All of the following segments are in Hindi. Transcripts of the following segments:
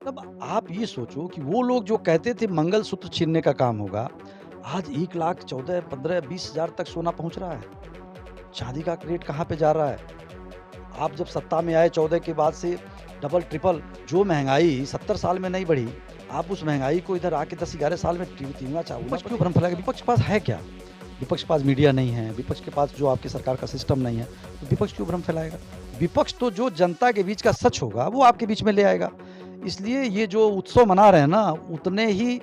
तब आप ये सोचो कि वो लोग जो कहते थे मंगलसूत्र छीनने का काम होगा, आज 1 लाख 14, 15, 20 हज़ार तक सोना पहुँच रहा है। चाँदी का रेट कहाँ पे जा रहा है? आप जब सत्ता में आए 14 के बाद से डबल ट्रिपल जो महँगाई 70 साल में नहीं बढ़ी, आप उस महँगाई को इधर आके 10-11 साल में तिगुना चौगुना विपक्ष क्यों भ्रम फैलाएगा? विपक्ष के पास है क्या? विपक्ष के पास मीडिया नहीं है, विपक्ष के पास जो आपकी सरकार का सिस्टम नहीं है, तो विपक्ष क्यों भ्रम फैलाएगा? विपक्ष तो जो जनता के बीच का सच होगा, वो आपके बीच में ले आएगा। इसलिए ये जो उत्सव मना रहे हैं ना, उतने ही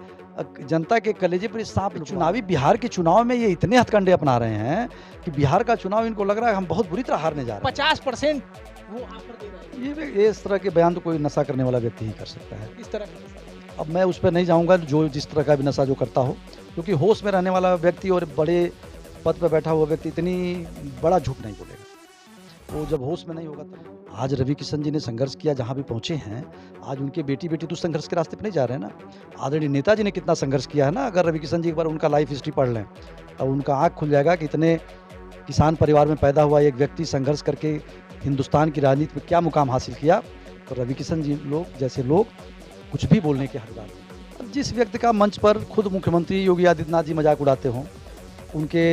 जनता के कलेजे पर सांप चुनावी बिहार के चुनाव में ये इतने हथकंडे अपना रहे हैं कि बिहार का चुनाव इनको लग रहा है हम बहुत बुरी तरह हारने जा रहे हैं। 50% वो ऑफर दे रहे हैं। ये इस तरह के बयान तो कोई नशा करने वाला व्यक्ति ही कर सकता है। इस तरह का नशा। अब मैं उस पे नहीं जाऊँगा जो जिस तरह का भी नशा जो करता हो, क्योंकि होश में रहने वाला व्यक्ति और बड़े पद पे बैठा हुआ व्यक्ति इतनी बड़ा झूठ नहीं बोलेगा। वो जब होश में नहीं होगा तब। आज रवि किशन जी ने संघर्ष किया जहाँ भी पहुँचे हैं, आज उनके बेटी-बेटी तो संघर्ष के रास्ते पे नहीं जा रहे हैं ना। आदरणीय नेताजी ने कितना संघर्ष किया है ना, अगर रवि किशन जी एक बार उनका लाइफ हिस्ट्री पढ़ लें, अब उनका आँख खुल जाएगा कि इतने किसान परिवार में पैदा हुआ एक व्यक्ति संघर्ष करके हिंदुस्तान की राजनीति में क्या मुकाम हासिल किया, तो रवि किशन जी लोग जैसे लोग कुछ भी बोलने के हकदार हैं। अब जिस व्यक्ति का मंच पर खुद मुख्यमंत्री योगी आदित्यनाथ जी मजाक उड़ाते हों, उनके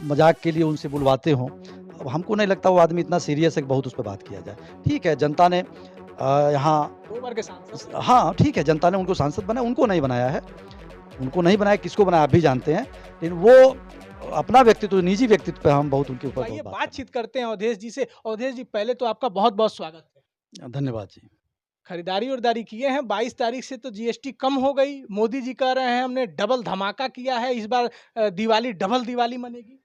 मजाक के लिए उनसे बुलवाते हों, अब हमको नहीं लगता वो आदमी इतना सीरियस है कि बहुत उस पे बात किया जाए। ठीक है, जनता ने यहाँ 2 बार के सांसद। हाँ, ठीक है, जनता ने उनको सांसद बनाया, उनको नहीं बनाया है। उनको नहीं बनाया, किसको बनाया आप भी जानते हैं। लेकिन वो अपना व्यक्तित्व, निजी व्यक्तित्व पे हम बहुत उनके ऊपर आइए बहुत बात बातचीत करते हैं अवधेश जी से। अवधेश जी, पहले तो आपका बहुत-बहुत स्वागत है। धन्यवाद जी। खरीदारी किए हैं, 22 तारीख से तो जीएसटी कम हो गई। मोदी जी कह रहे हैं हमने डबल धमाका किया है, इस बार दिवाली डबल दिवाली मनेगी।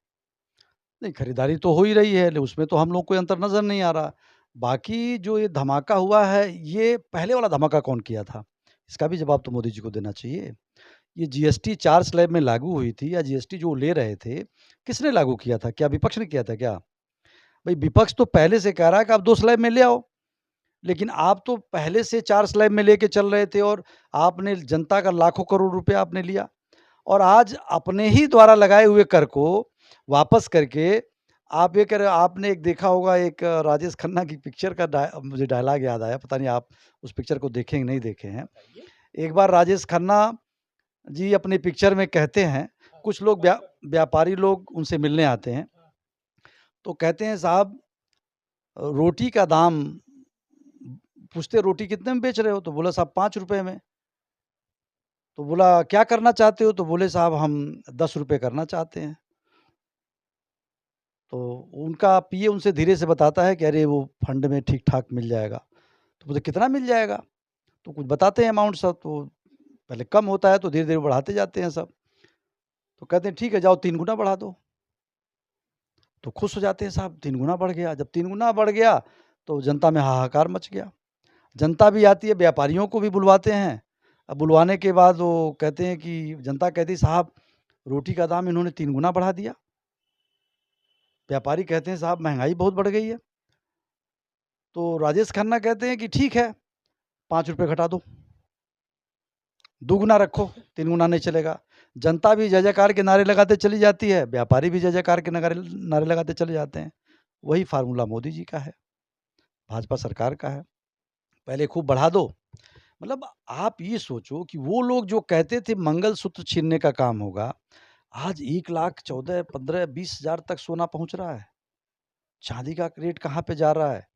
नहीं, खरीदारी तो हो ही रही है, ले उसमें तो हम लोग को कोई अंतर नज़र नहीं आ रहा। बाकी जो ये धमाका हुआ है, ये पहले वाला धमाका कौन किया था? इसका भी जवाब तो मोदी जी को देना चाहिए। ये जीएसटी 4 स्लैब में लागू हुई थी या जीएसटी जो ले रहे थे, किसने लागू किया था? क्या विपक्ष ने किया था क्या? भई विपक्ष तो पहले से कह रहा है कि आप 2 स्लैब में ले आओ, लेकिन आप तो पहले से 4 स्लैब में लेके चल रहे थे और आपने जनता का लाखों करोड़ रुपया आपने लिया और आज अपने ही द्वारा लगाए हुए कर को वापस करके आप ये कह रहे हो। आपने एक देखा होगा एक राजेश खन्ना की पिक्चर का मुझे डायलॉग याद आया, पता नहीं आप उस पिक्चर को देखे कि नहीं देखे हैं। बताइए। एक बार राजेश खन्ना जी अपनी पिक्चर में कहते हैं, हाँ, कुछ लोग व्यापारी लोग उनसे मिलने आते हैं, हाँ। तो कहते हैं साहब रोटी का दाम पूछते रोटी कितने में बेच रहे हो? तो बोला साहब ₹5 में। तो बोला क्या करना चाहते हो? तो बोले साहब हम ₹10 करना चाहते हैं। तो उनका पीए उनसे धीरे से बताता है कि अरे वो फंड में ठीक-ठाक मिल जाएगा। तो बोले कितना मिल जाएगा? तो कुछ बताते हैं अमाउंट सब, तो पहले कम होता है तो धीरे-धीरे बढ़ाते जाते हैं सब। तो कहते हैं ठीक है जाओ 3 गुना बढ़ा दो। तो खुश हो जाते हैं साहब 3 गुना बढ़ गया। जब 3 गुना बढ़ गया तो जनता में हाहाकार मच गया। जनता भी आती है, व्यापारियों को भी बुलवाते हैं। अब बुलवाने के बाद वो कहते हैं कि जनता कहती है साहब रोटी का दाम इन्होंने 3 गुना बढ़ा दिया। व्यापारी कहते हैं साहब महँगाई बहुत बढ़ गई है। तो राजेश खन्ना कहते हैं कि ठीक है ₹5 घटा दो, दुगुना रखो, 3 गुना नहीं चलेगा। जनता भी जय-जयकार के नारे लगाते चली जाती है, व्यापारी भी जय-जयकार के नगारे नारे लगाते चले जाते हैं। वही फ़ॉर्मूला मोदी जी का है, भाजपा सरकार का है। पहले खूब बढ़ा दो, मतलब आप ये सोचो कि वो लोग जो कहते थे मंगलसूत्र छीनने का काम होगा, आज 1 लाख 14, 15, 20 हज़ार तक सोना पहुँच रहा है। चाँदी का रेट कहाँ पे जा रहा है?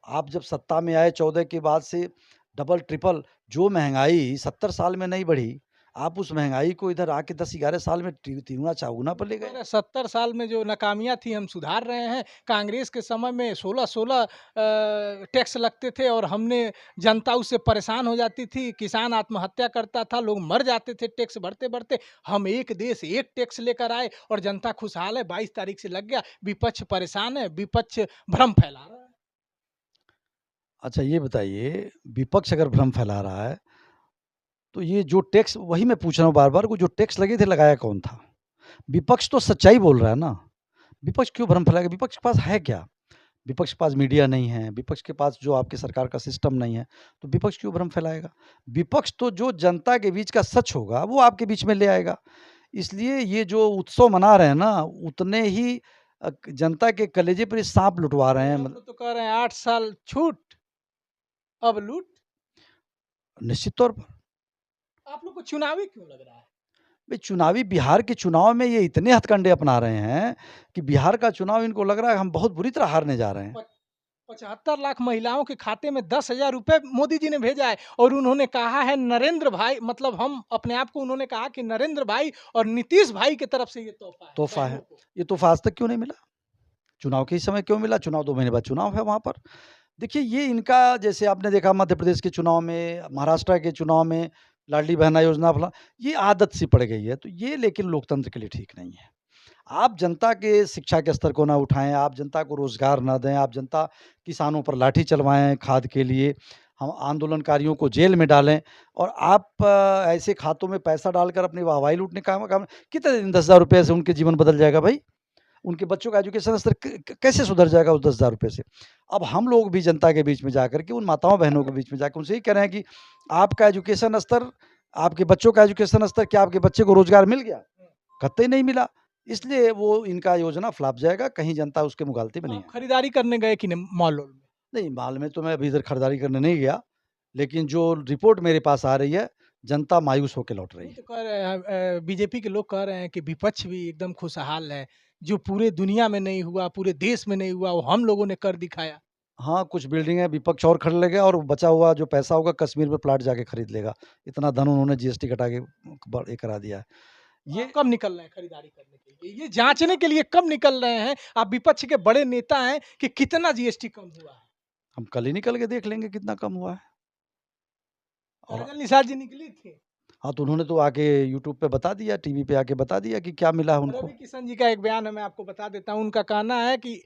आप जब सत्ता में आए 14 के बाद से डबल ट्रिपल जो महँगाई 70 साल में नहीं बढ़ी, आप उस महँगाई को इधर आके 10-11 साल में तिगुना चौगुना पर ले गए। 70 साल में जो नाकामियाँ थी हम सुधार रहे हैं। कांग्रेस के समय में 16-16 टैक्स लगते थे और हमने जनता उससे परेशान हो जाती थी। किसान आत्महत्या करता था, लोग मर जाते थे टैक्स भरते-भरते। हम एक देश एक टैक्स लेकर आए और जनता खुशहाल है। 22 तारीख से लग गया। विपक्ष परेशान है, विपक्ष भ्रम फैला रहा है। अच्छा ये बताइए, विपक्ष अगर भ्रम फैला रहा है, तो ये जो टैक्स वही मैं पूछ रहा हूँ बार-बार वो जो टैक्स लगे थे लगाया कौन था? विपक्ष तो सच्चाई बोल रहा है ना। विपक्ष क्यों भ्रम फैलाएगा? विपक्ष के पास है क्या? विपक्ष के पास मीडिया नहीं है, विपक्ष के पास जो आपकी सरकार का सिस्टम नहीं है, तो विपक्ष क्यों भ्रम फैलाएगा? विपक्ष तो जो जनता के बीच का सच होगा, वो आपके बीच में ले आएगा। इसलिए ये जो उत्सव मना रहे हैं ना, उतने ही जनता के कलेजे पर ये साँप लुटवा रहे अरे हैं हम मतलब। लोग तो कह रहे हैं 8 साल छूट, अब लूट। निश्चित तौर पर। आप लोग को चुनावी क्यों लग रहा है? भाई चुनावी बिहार के चुनाव में ये इतने हथकंडे अपना रहे हैं कि बिहार का चुनाव इनको लग रहा है हम बहुत बुरी तरह हारने जा रहे हैं। 75 लाख महिलाओं के खाते में 10,000 रुपए मोदी जी ने भेजा है और उन्होंने कहा है नरेंद्र भाई, मतलब हम अपने आप को उन्होंने कहा कि नरेंद्र भाई और नीतीश भाई की तरफ से ये तोहफा है तोहफा बहनों है। को। ये तोहफा आज तक क्यों नहीं मिला? चुनाव के ही समय क्यों मिला? चुनाव 2 महीने बाद चुनाव है वहाँ पर। देखिए ये इनका जैसे आपने देखा मध्य प्रदेश के चुनाव में, महाराष्ट्र के चुनाव में लाडली बहना योजना फला ये आदत सी पड़ गई है। तो ये लेकिन लोकतंत्र के लिए ठीक नहीं है। आप जनता के शिक्षा के स्तर को ना उठाएँ, आप जनता को रोज़गार ना दें, आप जनता किसानों पर लाठी चलवाएँ खाद के लिए, हम आंदोलनकारियों को जेल में डालें और आप ऐसे खातों में पैसा डालकर अपनी वाहवाही लूटने का काम कितने दिन ₹10,000 से उनके जीवन बदल जाएगा भाई? उनके बच्चों का एजुकेशन स्तर कैसे सुधर जाएगा उस ₹10,000 से? अब हम लोग भी जनता के बीच में जाकर के उन माताओं-बहनों के बीच में जाकर उनसे यही कह रहे हैं कि आपका एजुकेशन स्तर, आपके बच्चों का एजुकेशन स्तर क्या आपके बच्चे को रोज़गार मिल गया? कतई नहीं मिला। इसलिए वो इनका योजना फ्लॉप जाएगा, कहीं जनता उसके मुगालते में नहीं आप आएगी। खरीदारी करने गए कि नहीं मॉल-वॉल में? नहीं, माल में तो मैं अभी इधर खरीदारी करने नहीं गया, लेकिन जो रिपोर्ट मेरे पास आ रही है, जनता मायूस होके लौट रही वो है। तो कह रहे हैं बीजेपी के लोग कह रहे हैं कि विपक्ष भी एकदम खुशहाल है, जो पूरे दुनिया में नहीं हुआ, पूरे देश में नहीं हुआ, वो हम लोगों ने कर दिखाया। हाँ, कुछ बिल्डिंगें विपक्ष और खरीद लेगा और बचा हुआ जो पैसा होगा कश्मीर में प्लाट जाके खरीद लेगा। इतना धन उन्होंने जीएसटी घटा के ये करा दिया है। तो आप ये कब निकल रहे हैं खरीदारी करने के लिए? ये जाँचने के लिए कब निकल रहे हैं? आप विपक्ष के बड़े नेता हैं कि कितना जीएसटी कम हुआ है? हम कल ही निकल के देख लेंगे कितना कम हुआ है। और काजल निषाद जी निकली थी। हाँ, तो उन्होंने तो आके यूट्यूब पे बता दिया, टीवी पे आके बता दिया कि क्या मिला है उनको। रवि किशन जी का एक बयान है, मैं आपको बता देता हूँ। उनका कहना है कि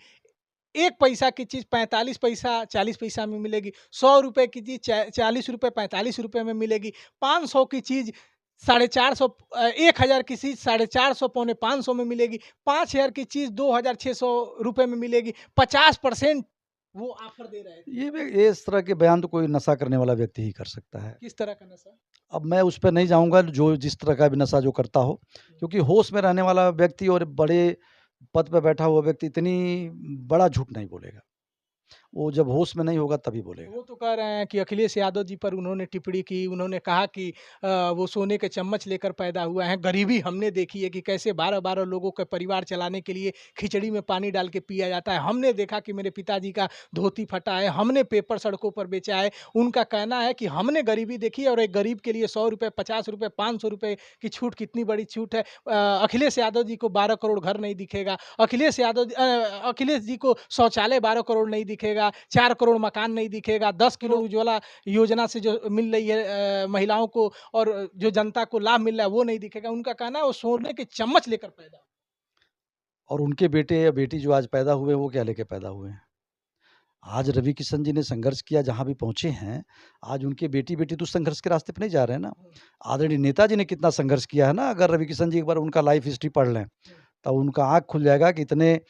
1 पैसा की चीज़ 45 पैसा 40 पैसा में मिलेगी, ₹100 की चीज़ ₹40 ₹45 में मिलेगी, 500 की चीज़ 450 1000 की चीज़ 450 पौने 500 में मिलेगी, 5000 की चीज़ ₹2600 में मिलेगी, 50% वो ऑफर दे रहे थे। ये इस तरह के बयान तो कोई नशा करने वाला व्यक्ति ही कर सकता है। किस तरह का नशा? अब मैं उस पे नहीं जाऊँगा जो जिस तरह का भी नशा जो करता हो, क्योंकि होश में रहने वाला व्यक्ति और बड़े पद पे बैठा हुआ व्यक्ति इतनी बड़ा झूठ नहीं बोलेगा। वो जब होश में नहीं होगा तभी बोलेगा। वो तो कह रहे हैं कि अखिलेश यादव जी पर उन्होंने टिप्पणी की, उन्होंने कहा कि वो सोने के चम्मच लेकर पैदा हुआ है, गरीबी हमने देखी है कि कैसे 12-12 लोगों का परिवार चलाने के लिए खिचड़ी में पानी डाल के पिया जाता है। हमने देखा कि मेरे पिताजी का धोती फटा है, हमने पेपर सड़कों पर बेचा है। उनका कहना है कि हमने गरीबी देखी है और एक गरीब के लिए ₹100, ₹50, ₹500 की छूट कितनी बड़ी छूट है। अखिलेश यादव जी को 12 करोड़ घर नहीं दिखेगा, अखिलेश जी को शौचालय 12 करोड़ नहीं दिखेगा, 4 करोड़ मकान नहीं दिखेगा, 10 किलो उज्ज्वला योजना से जो मिल रही है महिलाओं को और जो जनता को लाभ मिल रहा है वो नहीं दिखेगा। उनका कहना है वो सोने के चम्मच लेकर पैदा हुए। और उनके बेटे या बेटी जो आज पैदा हुए, वो क्या लेके पैदा हुए हैं? आज रवि किशन जी ने संघर्ष किया जहाँ भी पहुँचे हैं, आज उनके बेटी-बेटी तो संघर्ष के रास्ते पे नहीं जा रहे हैं ना। हुँ, आदरणीय नेताजी ने कितना संघर्ष किया है ना, अगर रवि किशन जी एक बार उनका लाइफ हिस्ट्री पढ़ लें, हुँ। तो उनका आँख खुल जाएगा कि इतने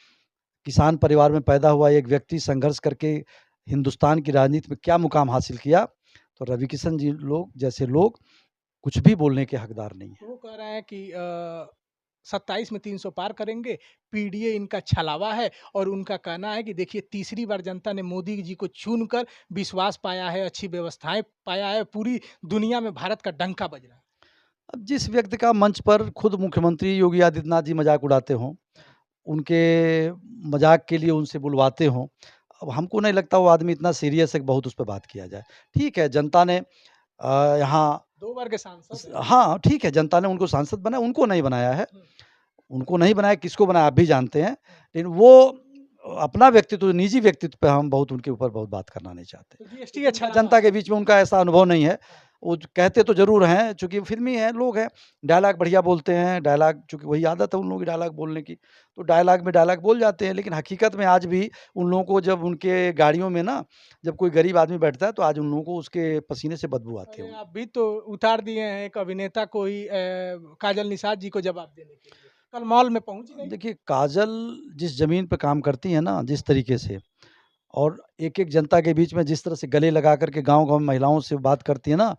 किसान परिवार में पैदा हुआ एक व्यक्ति संघर्ष करके हिंदुस्तान की राजनीति में क्या मुकाम हासिल किया, तो रवि किशन जी लोग जैसे लोग कुछ भी बोलने के हकदार नहीं हैं। वो कह रहे हैं कि 27 में 300 पार करेंगे, पीडीए इनका छलावा है और उनका कहना है कि देखिए तीसरी बार जनता ने मोदी जी को चुनकर विश्वास पाया है, अच्छी व्यवस्थाएँ पाया है, पूरी दुनिया में भारत का डंका बज रहा है। अब जिस व्यक्ति का मंच पर खुद मुख्यमंत्री योगी आदित्यनाथ जी मज़ाक उड़ाते हों, उनके मज़ाक के लिए उनसे बुलवाते हों, अब हमको नहीं लगता वो आदमी इतना सीरियस है कि बहुत उस पे बात किया जाए। ठीक है, जनता ने यहाँ 2 बार के सांसद हैं। हाँ, ठीक है, जनता ने उनको सांसद बनाया, उनको नहीं बनाया है। हुँ, उनको नहीं बनाया, किसको बनाया आप भी जानते हैं। हुँ। लेकिन वो अपना व्यक्तित्व, निजी व्यक्तित्व पे हम बहुत उनके ऊपर बहुत बात करना नहीं चाहते। तो जीएसटी क्योंकि अच्छा उनका जनता के बीच में उनका ऐसा अनुभव नहीं है। वो कहते तो ज़रूर हैं, चूँकि फ़िल्मी हैं, लोग हैं, डायलॉग बढ़िया बोलते हैं, डायलॉग चूँकि वही आदत है उन लोगों की डायलॉग बोलने की, तो डायलॉग में डायलॉग बोल जाते हैं। लेकिन हकीकत में आज भी उन लोगों को जब उनके गाड़ियों में ना, जब कोई गरीब आदमी बैठता है, तो आज उन लोगों को उसके पसीने से बदबू आती है अरे! उनको। आप भी तो उतार दिए हैं एक अभिनेता को ही काजल निषाद जी को जवाब देने के लिए। कल मॉल में पहुँच गईं। देखिए, काजल जिस ज़मीन पे काम करती हैं ना, जिस तरीके से और एक-एक जनता के बीच में जिस तरह से गले लगा कर के गाँव-गाँव में महिलाओं से बात करती है ना,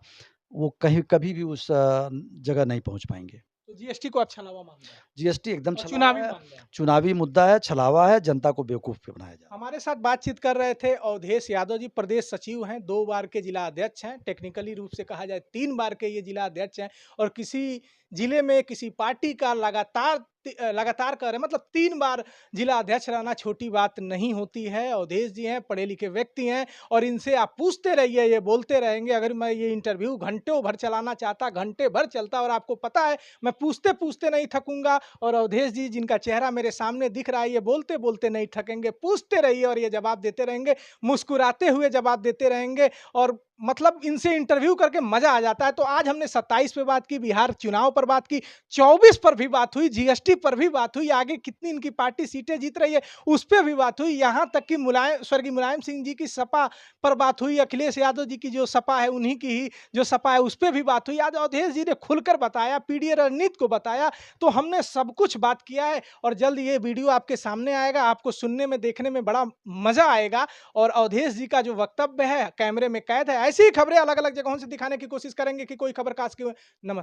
वो कहीं कभी भी उस जगह नहीं पहुँच पाएँगे। तो जीएसटी को आप छलावा मान रहे हैं जीएसटी एकदम और छलावा चुनावी है, मान रहे हैं। चुनावी मुद्दा है, छलावा है, जनता को बेवकूफ़ पे बनाया जा रहा है। हमारे साथ बातचीत कर रहे थे अवधेश यादव जी, प्रदेश सचिव हैं, 2 बार के जिला अध्यक्ष हैं, टेक्निकली रूप से कहा जाए 3 बार के ये जिला अध्यक्ष हैं और किसी जिले में किसी पार्टी का लगातार कह रहे हैं मतलब 3 बार जिला अध्यक्ष रहना छोटी बात नहीं होती है। अवधेश जी हैं, पढ़े-लिखे व्यक्ति हैं और इनसे आप पूछते रहिए, ये बोलते रहेंगे। अगर मैं ये इंटरव्यू घंटों भर चलाना चाहता, घंटे भर चलता और आपको पता है, मैं पूछते-पूछते नहीं थकूँगा और अवधेश जी जिनका चेहरा मेरे सामने दिख रहा है, ये बोलते-बोलते नहीं थकेंगे, पूछते रहिए और ये जवाब देते रहेंगे, मुस्कुराते हुए जवाब देते रहेंगे और मतलब इनसे इंटरव्यू करके मज़ा आ जाता है। तो आज हमने 27 पे बात की, बिहार चुनाव पर बात की, 24 पर भी बात हुई, जीएसटी पर भी बात हुई, आगे कितनी इनकी पार्टी सीटें जीत रही है, उस पे भी बात हुई, यहाँ तक कि स्वर्गीय मुलायम सिंह जी की सपा पर बात हुई, अखिलेश यादव जी की जो सपा है, उन्हीं की ही जो सपा है, उस पे भी बात हुई। आज अवधेश जी ने खुलकर बताया, पीडीए रणनीति को बताया, तो हमने सब कुछ बात किया है और जल्द ये वीडियो आपके सामने आएगा, आपको सुनने में, देखने में बड़ा मज़ा आएगा और अवधेश जी का जो वक्तव्य है, कैमरे में कैद है। ऐसी ही खबरें अलग-अलग जगहों से दिखाने की कोशिश करेंगे कि कोई खबर कास्ट की हो। नमस्कार।